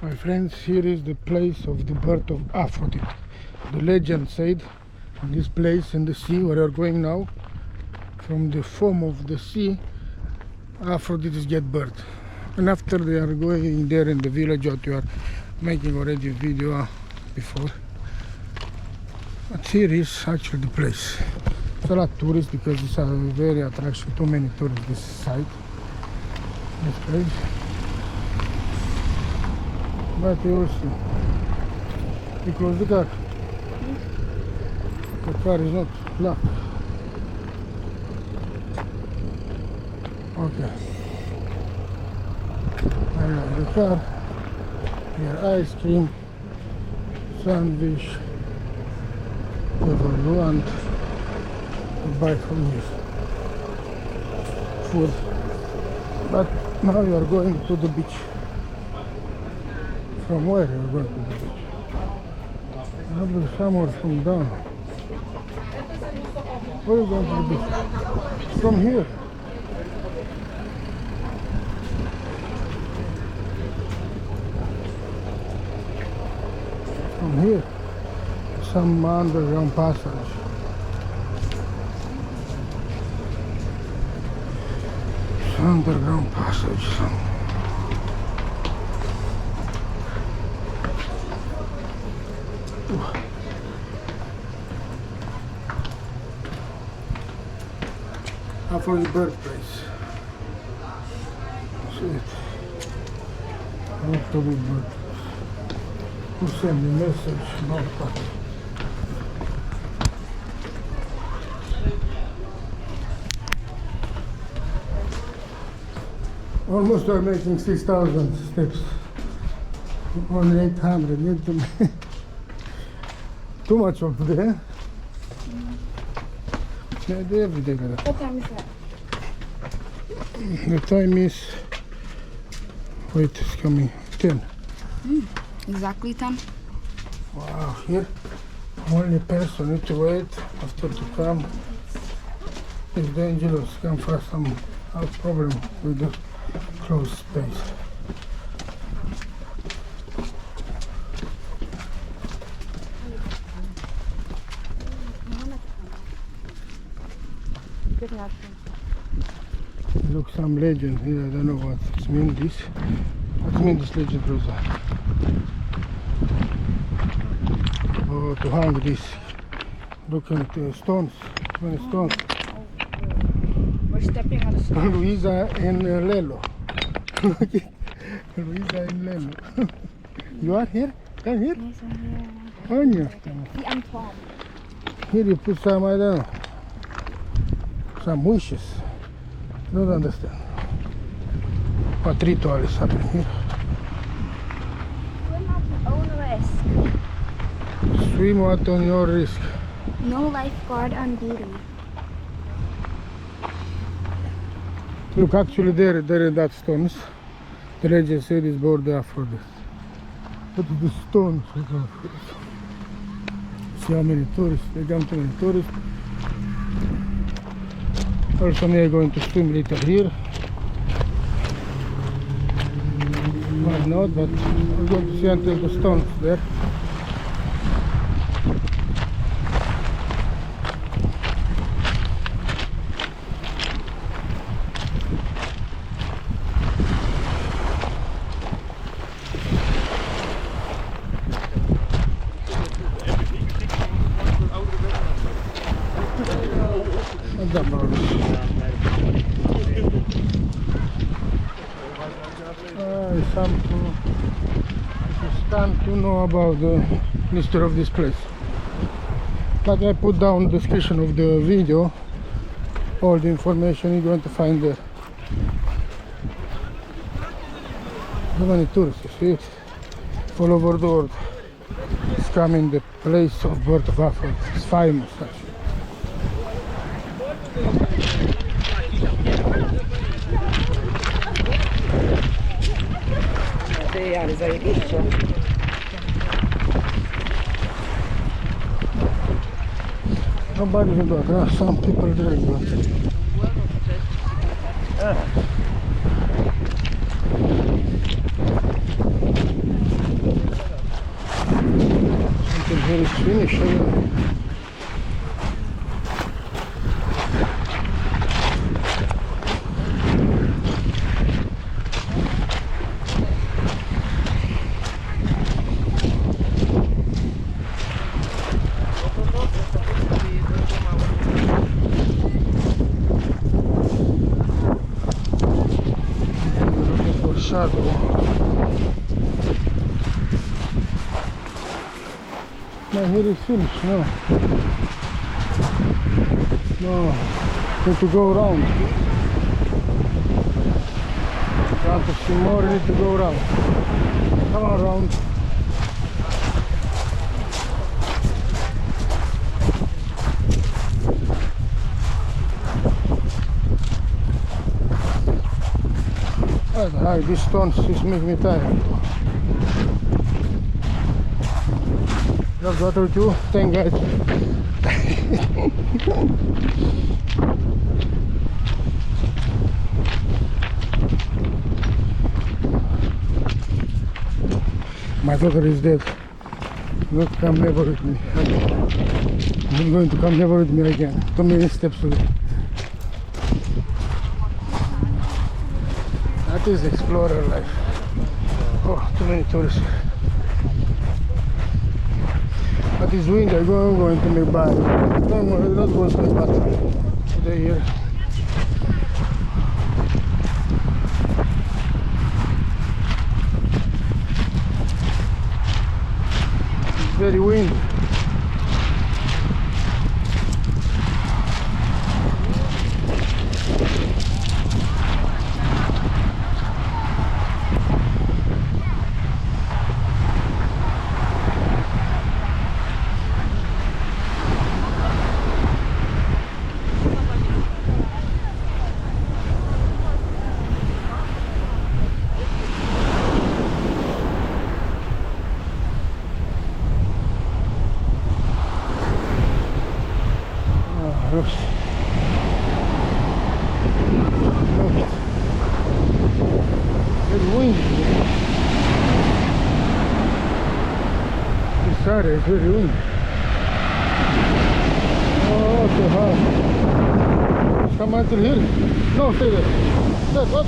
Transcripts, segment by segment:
My friends, here is the place of the birth of Aphrodite. The legend said in this place in the sea where we are going now, from the foam of the sea, Aphrodite get birth. And after they are going there in the village that we are making already a video before. But here is actually the place. It's a lot of tourists because it's a very attraction. Too many tourists this site. This place. But you will see. We close the car. The car is not locked. Okay. I like the car. Here ice cream, sandwich, whatever you want to buy from here. Food. But now you are going to the beach. From where you are going to the beach? Probably somewhere from down. Where are you going to the beach? From here. From here. Some underground passage. Underground passage. Aphrodite birthplace. See it. Aphrodite birthplace. Who sent the message? No, but almost are making 6,000 steps. Only 800. Need to too much of today. Yeah, they every day like that. What time is that? The time is, wait, it's coming 10. Exactly 10. Wow, here only person need to wait after to come. It's dangerous. Come for some problem with the closed space. Look, some legend here. I don't know what it means. This. What means this legend, Rosa? Oh, to hang this. Look at the stones. Many stones. We're stepping on a stone. Luisa and Lelo. Look at Luisa and Lelo. You are here? Come here. Yes, I'm here. On you. See, I'm Tom. Here you put some, I don't know, some wishes. Don't understand. What ritual is happening here? Swim at your own risk. Swim out on your risk. No lifeguard on duty. Look, actually there in that stones, the legend said is about the Aphrodite. Look at the stones. See how many tourists, they come to many tourists. Also we are going to swim later here. Why not, but we're going to see until the stones there. To know about the history of this place, but I put down the description of the video all the information you're going to find there. How many tourists, you see it? All over the world. It's coming the place of birth of Aphrodite. It's famous actually. Nobody will do it. There are some people doing it. finish. Shadow. No, here is finished. No, need to go around. If you want to see more, you need to go around. Come on around. These stones just make me tired. You have water too? Thank God. My daughter is dead. Not come never with me again. Not going to come never with me again. Too many steps away. That is explorer life. Oh, too many tourists. But it's windy, I'm going to make bad. No, not going to make bad. Today here. It's very windy. It's very windy. Oh, okay, hard. Come until here. No, stay there. Stay, what?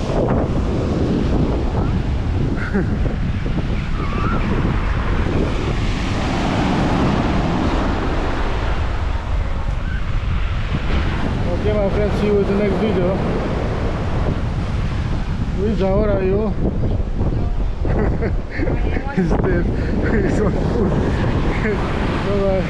Okay, my friends, see you in the next video. Luisa, where are you? He's dead. He's on food. Bye bye.